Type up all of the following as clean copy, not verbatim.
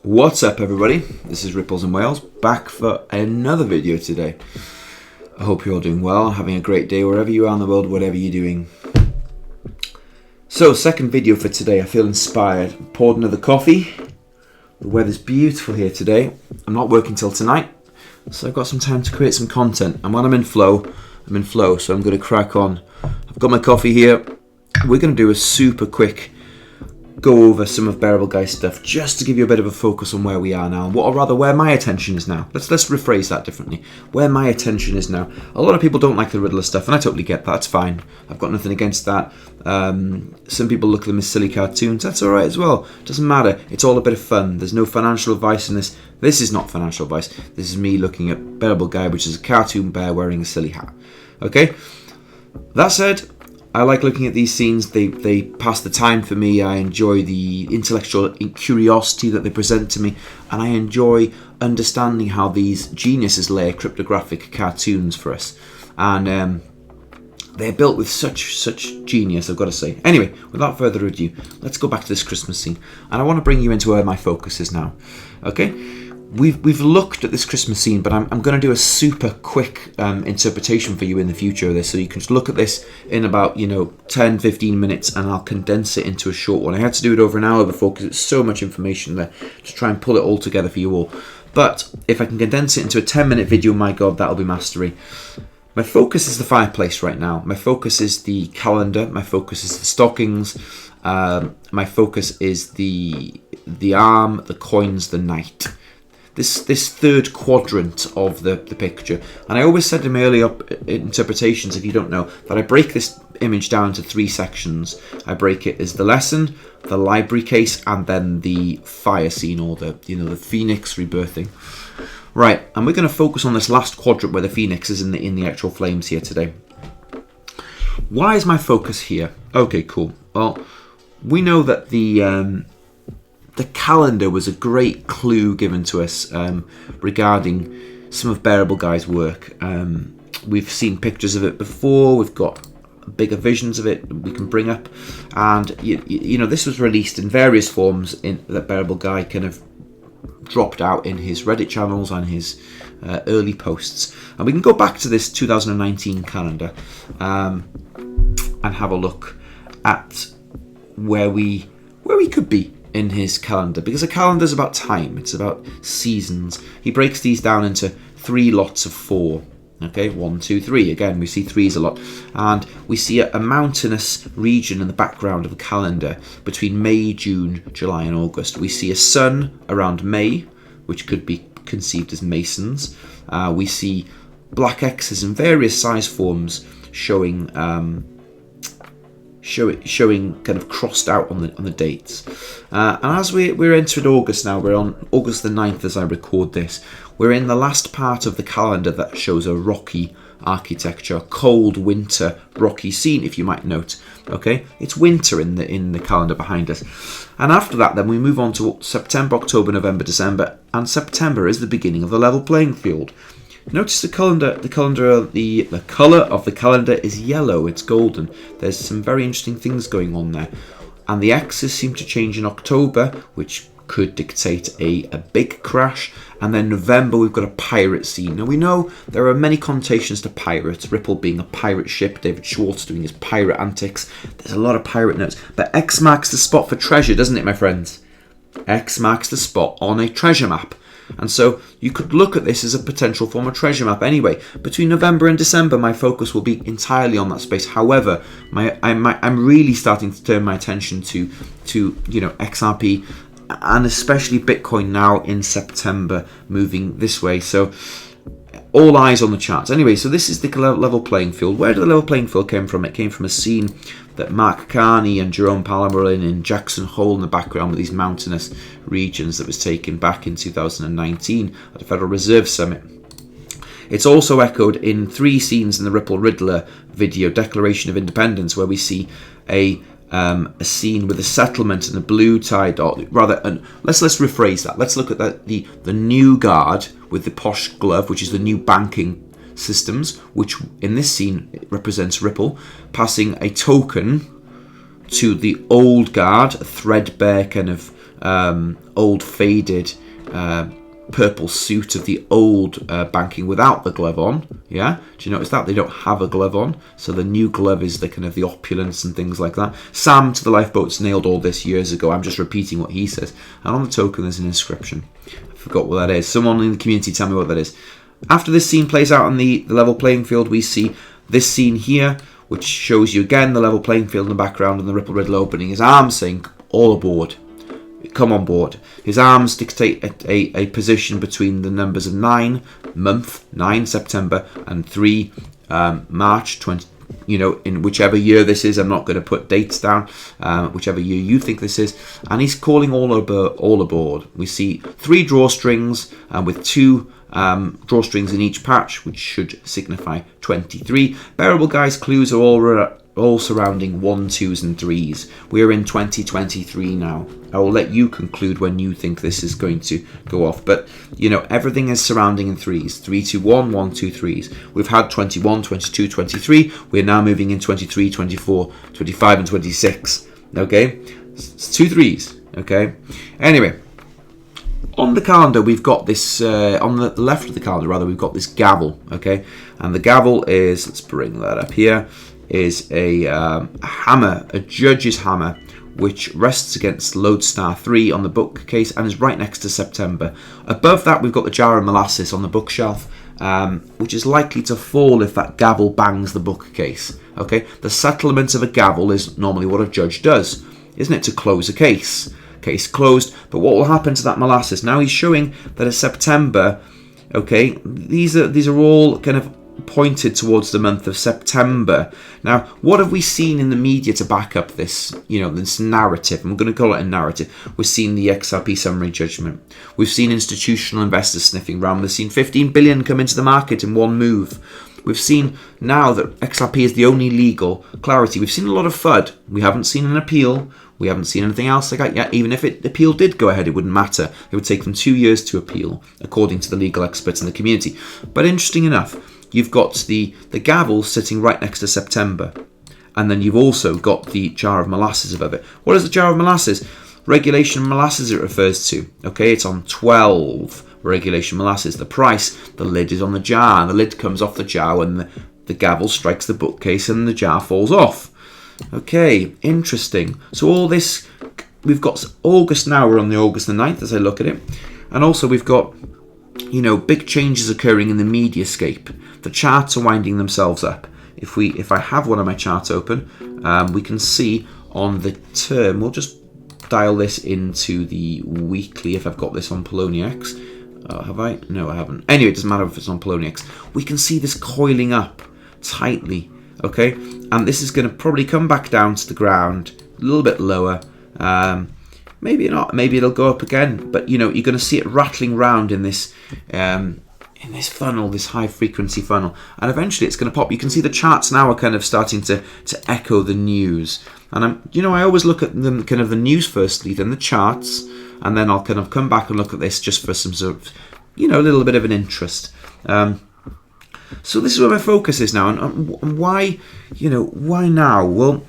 What's up, everybody? This is Ripples in Wales, back for another video today. I hope you're all doing well, having a great day wherever you are in the world, whatever you're doing. So, second video for today. I feel inspired. Poured another coffee. The weather's beautiful here today. I'm not working till tonight, so I've got some time to create some content. And when I'm in flow, so I'm going to crack on. I've got my coffee here. We're going to do a super quick go over some of Bearable Guy's stuff just to give you a bit of a focus on where we are now, or rather where my attention is now. Let's rephrase that differently. Where my attention is now. A lot of people don't like the riddler stuff, and I totally get that. That's fine. I've got nothing against that. Some people look at them as silly cartoons. That's all right as well. Doesn't matter. It's all a bit of fun. There's no financial advice in this. This is not financial advice. This is me looking at Bearable Guy, which is a cartoon bear wearing a silly hat. Okay. That said, I like looking at these scenes. They pass the time for me. I enjoy the intellectual curiosity that they present to me, and I enjoy understanding how these geniuses lay cryptographic cartoons for us. And they're built with such genius, I've got to say. Anyway, without further ado, let's go back to this Christmas scene, and I want to bring you into where my focus is now. Okay. We've looked at this Christmas scene, but I'm going to do a super quick interpretation for you in the future of this, so you can just look at this in about 10-15 minutes, and I'll condense it into a short one. I had to do it over an hour before because it's so much information there to try and pull it all together for you all. But if I can condense it into a 10-minute video, my God, that'll be mastery. My focus is the fireplace right now. My focus is the calendar. My focus is the stockings. My focus is the arm, the coins, the knight. This third quadrant of the picture. And I always said in my earlier interpretations, if you don't know, that I break this image down into three sections. I break it as the lesson, the library case, and then the fire scene, or the phoenix rebirthing. Right, and we're going to focus on this last quadrant where the phoenix is in the actual flames here today. Why is my focus here? Okay, cool. Well, we know that the calendar was a great clue given to us regarding some of Bearable Guy's work. We've seen pictures of it before. We've got bigger visions of it we can bring up, and this was released in various forms that Bearable Guy kind of dropped out in his Reddit channels and his early posts. And we can go back to this 2019 calendar and have a look at where we could be in his calendar, because a calendar is about time. It's about seasons. He breaks these down into 3 lots of 4. Okay, 1, 2, 3. Again, we see 3s a lot, and we see a mountainous region in the background of a calendar between May, June, July, and August. We see a sun around May, which could be conceived as Masons. We see black X's in various size forms showing kind of crossed out on the dates. And as we're entered August now, we're on August the 9th as I record this. We're in the last part of the calendar that shows a rocky architecture, a cold winter rocky scene, if you might note. Okay, it's winter in the calendar behind us. And after that, then we move on to September, October, November, December, and September is the beginning of the level playing field. Notice the colour of the calendar is yellow. It's golden. There's some very interesting things going on there, and the X's seem to change in October, which could dictate a big crash. And then November, we've got a pirate scene. Now we know there are many connotations to pirates. Ripple being a pirate ship, David Schwartz doing his pirate antics. There's a lot of pirate notes, but X marks the spot for treasure, doesn't it, my friends? X marks the spot on a treasure map. And so you could look at this as a potential form of treasure map. Anyway, between November and December, my focus will be entirely on that space. However, I'm really starting to turn my attention to XRP, and especially Bitcoin now in September, moving this way. So all eyes on the charts. Anyway, so this is the level playing field. Where did the level playing field come from? It came from a scene that Mark Carney and Jerome Powell were in Jackson Hole in the background with these mountainous regions, that was taken back in 2019 at the Federal Reserve Summit. It's also echoed in 3 scenes in the Ripple Riddler video, Declaration of Independence, where we see a scene with a settlement and a blue tie dot. Let's rephrase that. Let's look at the new guard with the posh glove, which is the new banking systems, which in this scene represents Ripple, passing a token to the old guard, a threadbare kind of old faded purple suit of the old banking without the glove on. Yeah, do you notice that they don't have a glove on? So the new glove is the kind of the opulence and things like that. Sam to the Lifeboats nailed all this years ago. I'm just repeating what he says. And on the token there's an inscription. I forgot what that is. Someone in the community tell me what that is. After this scene plays out on the level playing field, we see this scene here, which shows you again the level playing field in the background and the Ripple Riddle opening his arms saying, all aboard. Come on board. His arms dictate a position between the numbers of 9 September, and 3 March 20. You know, in whichever year this is, I'm not going to put dates down. Whichever year you think this is, and he's calling all aboard. We see 3 drawstrings with 2 drawstrings in each patch, which should signify 23. Bearable guys, clues are all surrounding 1s, 2s and 3s. We're in 2023 now. I will let you conclude when you think this is going to go off, but you know, everything is surrounding in 3s. 3, 2, 1, 1, 2, 3s. We've had 21, 22, 23. We're now moving in 23, 24, 25 and 26. Okay, it's 2 3s. Okay, anyway, on the calendar we've got this on the left of the calendar rather, we've got this gavel. Okay, and the gavel is, let's bring that up here, is a hammer, a judge's hammer, which rests against Lodestar 3 on the bookcase and is right next to September. Above that we've got the jar of molasses on the bookshelf, which is likely to fall if that gavel bangs the bookcase. Okay, the settlement of a gavel is normally what a judge does, isn't it, to close a case. Case closed, but what will happen to that molasses? Now he's showing that it's September. Okay, these are all kind of pointed towards the month of September. Now, what have we seen in the media to back up this, you know, this narrative? I'm going to call it a narrative. We've seen the XRP summary judgment. We've seen institutional investors sniffing around. We've seen 15 billion come into the market in one move. We've seen now that XRP is the only legal clarity. We've seen a lot of FUD. We haven't seen an appeal. We haven't seen anything else like that yet. Even if the appeal did go ahead, it wouldn't matter. It would take them 2 years to appeal, according to the legal experts in the community. But interesting enough, you've got the gavel sitting right next to September. And then you've also got the jar of molasses above it. What is the jar of molasses? Regulation molasses it refers to. Okay, it's on 12 regulation molasses. The price, the lid is on the jar. And the lid comes off the jar when the gavel strikes the bookcase and the jar falls off. Okay, interesting. So all this, we've got August now, we're on the August the 9th as I look at it. And also we've got, you know, big changes occurring in the mediascape. The charts are winding themselves up. If I have one of my charts open, we can see on the term, we'll just dial this into the weekly if I've got this on Poloniex. Have I? No, I haven't. Anyway, it doesn't matter if it's on Poloniex. We can see this coiling up tightly. Okay, and this is going to probably come back down to the ground a little bit lower. Maybe not. Maybe it'll go up again. But you know, you're going to see it rattling round in this funnel, this high frequency funnel, and eventually it's going to pop. You can see the charts now are kind of starting to echo the news. And I always look at them kind of the news firstly, then the charts, and then I'll kind of come back and look at this just for some sort of, you know, a little bit of an interest. So this is where my focus is now, and why, you know, why now? Well,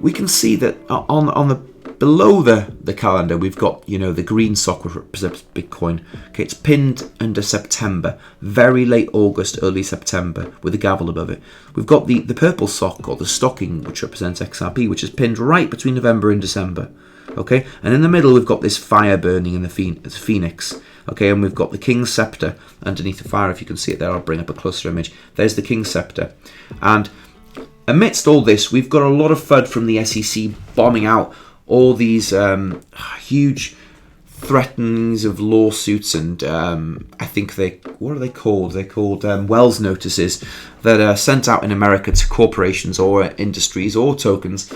we can see that on the below the calendar we've got, you know, the green sock which represents Bitcoin. Okay, it's pinned under September, very late August, early September, with the gavel above it. We've got the purple sock or the stocking which represents XRP, which is pinned right between November and December. Okay, and in the middle we've got this fire burning in the phoenix. Okay, and we've got the King's Scepter underneath the fire. If you can see it there, I'll bring up a closer image. There's the King's Scepter. And amidst all this, we've got a lot of FUD from the SEC bombing out all these huge threatenings of lawsuits and I think what are they called? They're called Wells notices that are sent out in America to corporations or industries or tokens,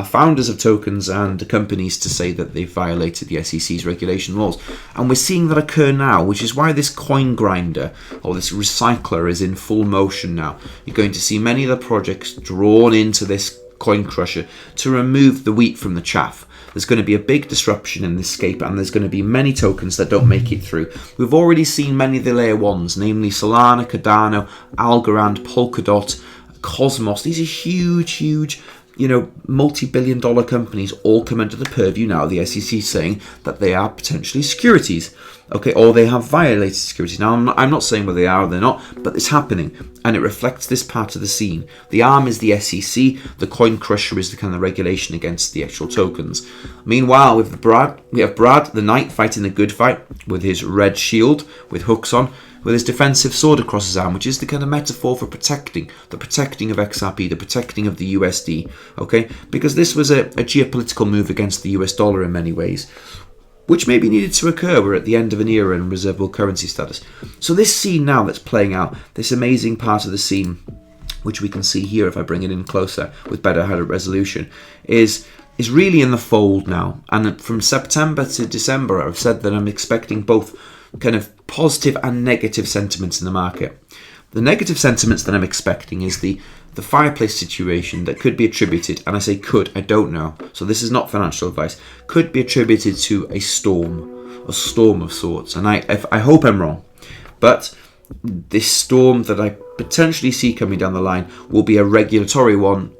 founders of tokens and companies to say that they've violated the SEC's regulation laws. And we're seeing that occur now, which is why this coin grinder or this recycler is in full motion now. You're going to see many of the projects drawn into this coin crusher to remove the wheat from the chaff. There's going to be a big disruption in this scape, and there's going to be many tokens that don't make it through. We've already seen many of the layer ones, namely Solana, Cardano, Algorand, Polkadot, Cosmos. These are huge you know, multi-billion-dollar companies all come under the purview now of the SEC, saying that they are potentially securities, okay, or they have violated securities. Now, I'm not saying whether they are or they're not, but it's happening, and it reflects this part of the scene. The arm is the SEC, the coin crusher is the kind of regulation against the actual tokens. Meanwhile, we have Brad, the knight, fighting the good fight with his red shield with hooks on, with his defensive sword across his arm, which is the kind of metaphor for protecting of XRP, the protecting of the USD, okay? Because this was a geopolitical move against the US dollar in many ways, which maybe needed to occur. We're at the end of an era in reservable currency status. So this scene now that's playing out, this amazing part of the scene, which we can see here if I bring it in closer with better resolution, is really in the fold now. And from September to December, I've said that I'm expecting both kind of positive and negative sentiments in the market. The negative sentiments that I'm expecting is the fireplace situation that could be attributed, and I say could, I don't know, so this is not financial advice, could be attributed to a storm of sorts, and I hope I'm wrong, but this storm that I potentially see coming down the line will be a regulatory one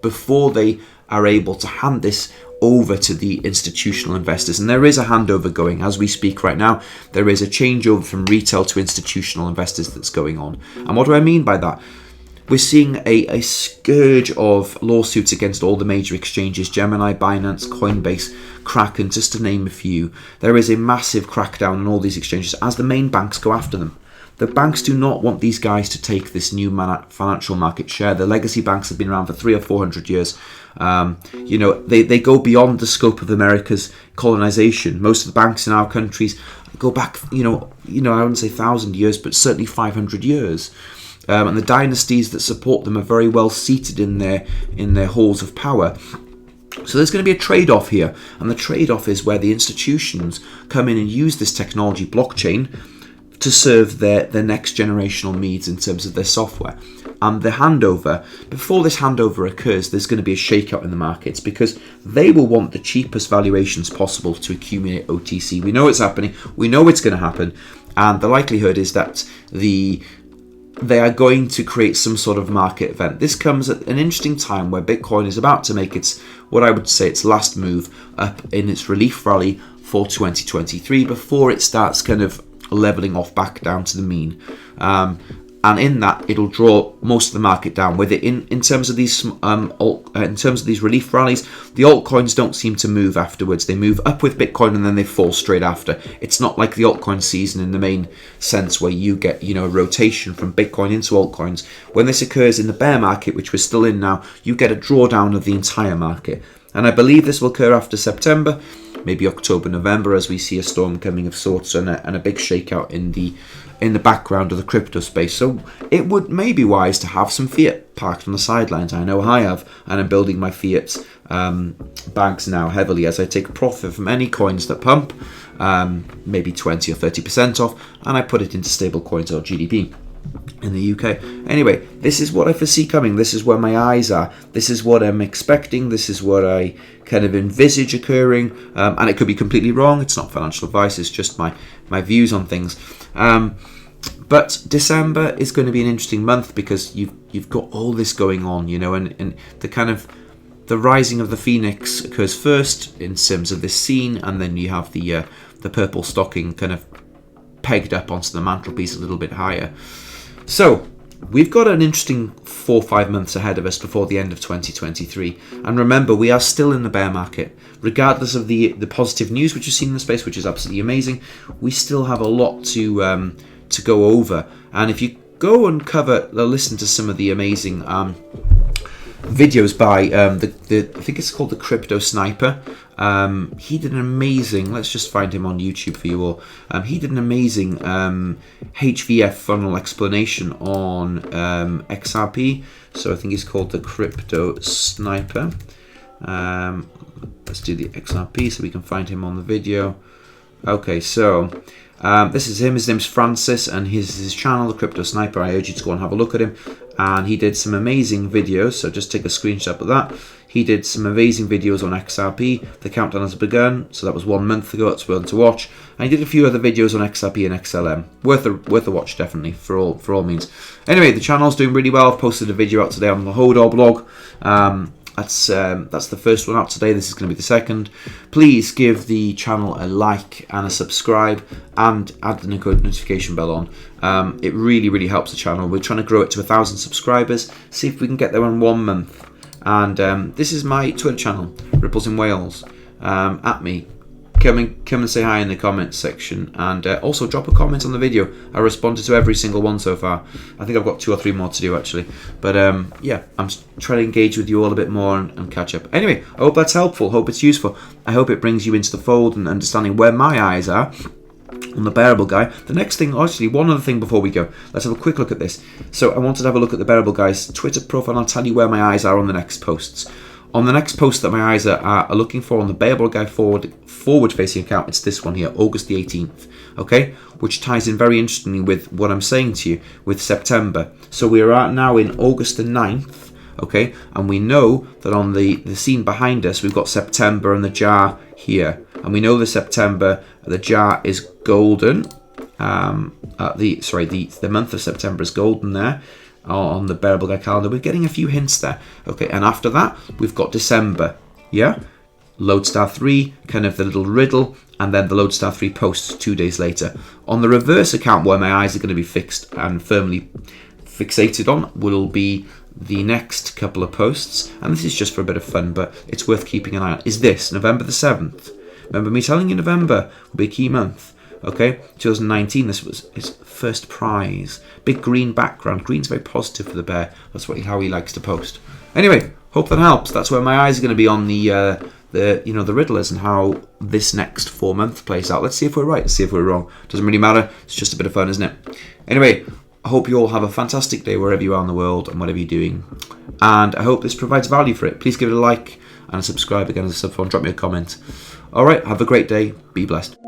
before they are able to hand this over to the institutional investors. And there is a handover going as we speak right now. There is a changeover from retail to institutional investors that's going on. And what do I mean by that? We're seeing a scourge of lawsuits against all the major exchanges, Gemini, Binance, Coinbase, Kraken, just to name a few. There is a massive crackdown on all these exchanges as the main banks go after them. The banks do not want these guys to take this new financial market share. The legacy banks have been around for 300 or 400 years. You know, they go beyond the scope of America's colonization. Most of the banks in our countries go back, you know, I wouldn't say 1,000 years, but certainly 500 years. And the dynasties that support them are very well seated in their halls of power. So there's going to be a trade-off here, and the trade-off is where the institutions come in and use this technology, blockchain, to serve their next generational needs in terms of their software. And the handover, before this handover occurs, there's going to be a shakeout in the markets because they will want the cheapest valuations possible to accumulate OTC. We know it's happening, we know it's going to happen, and the likelihood is that they are going to create some sort of market event. This comes at an interesting time where Bitcoin is about to make its last move up in its relief rally for 2023 before it starts kind of leveling off back down to the mean, and in that it'll draw most of the market down with it. In terms of these in terms of these relief rallies, the altcoins don't seem to move afterwards. They move up with Bitcoin and then they fall straight after. It's not like the altcoin season in the main sense where you get, you know, a rotation from Bitcoin into altcoins. When this occurs in the bear market, which we're still in now, you get a drawdown of the entire market, and I believe this will occur after September, maybe October, November, as we see a storm coming of sorts and a big shakeout in the background of the crypto space. So it may be wise to have some fiat parked on the sidelines. I know I have, and I'm building my fiat bags now heavily as I take profit from any coins that pump, maybe 20 or 30% off, and I put it into stable coins or GDP in the UK. Anyway, this is what I foresee coming. This is where my eyes are. This is what I'm expecting. This is what I kind of envisage occurring, and it could be completely wrong. It's not financial advice. It's just my views on things. But December is going to be an interesting month because you've got all this going on, you know, and the kind of the rising of the phoenix occurs first in terms of this scene, and then you have the purple stocking kind of pegged up onto the mantelpiece a little bit higher. So we've got an interesting 4 or 5 months ahead of us before the end of 2023. And remember, we are still in the bear market. Regardless of the positive news which you've seen in the space, which is absolutely amazing, we still have a lot to go over. And if you go and listen to some of the amazing videos by I think it's called the Crypto Sniper. He did an amazing, let's just find him on YouTube for you all. He did an amazing HVF funnel explanation on XRP. So I think he's called the Crypto Sniper. Let's do the XRP so we can find him on the video. Okay, so this is him. His name's Francis, and his channel, the Crypto Sniper. I urge you to go and have a look at him. And he did some amazing videos, so just take a screenshot of that. He did some amazing videos on XRP. The countdown has begun, so that was 1 month ago. It's one to watch. And he did a few other videos on XRP and XLM. Worth a watch, definitely, for all means. Anyway, the channel's doing really well. I've posted a video out today on the Hodor blog. That's the first one out today. This is going to be the second. Please give the channel a like and a subscribe, and add the notification bell on. It really helps the channel. We're trying to grow it to 1,000 subscribers. See if we can get there in 1 month. And this is my Twitter channel, Ripples in Wales. At me. Come and say hi in the comments section, and also drop a comment on the video. I responded to every single one so far. I think I've got 2 or 3 more to do actually, but yeah, I'm trying to engage with you all a bit more and catch up. Anyway, I hope that's helpful. Hope it's useful. I hope it brings you into the fold and understanding where my eyes are on the bearable guy. The next thing, actually, one other thing before we go, let's have a quick look at this. So I wanted to have a look at the bearable guy's Twitter profile, and I'll tell you where my eyes are on the next posts. On the next post that my eyes are looking for on the bearable guy forward-facing account, it's this one here, August the 18th, okay? Which ties in very interestingly with what I'm saying to you with September. So we are now in August the 9th, okay? And we know that on the scene behind us, we've got September and the jar here. And we know the September, the jar is golden. The month of September is golden there. On the bearable guy calendar, we're getting a few hints there, okay? And after that, we've got December, yeah? Lodestar 3, kind of the little riddle, and then the Lodestar 3 post 2 days later. On the reverse account, where my eyes are going to be fixed and firmly fixated on, will be the next couple of posts, and this is just for a bit of fun, but it's worth keeping an eye on, is this, November the 7th. Remember me telling you November will be a key month. Okay, 2019, this was his first prize. Big green background. Green's very positive for the bear. That's how he likes to post. Anyway, hope that helps. That's where my eyes are going to be on the riddlers and how this next 4 month plays out. Let's see if we're right. Let's see if we're wrong. Doesn't really matter. It's just a bit of fun, isn't it? Anyway, I hope you all have a fantastic day wherever you are in the world and whatever you're doing. And I hope this provides value for it. Please give it a like and a subscribe again as a sub phone. Drop me a comment. All right, have a great day. Be blessed.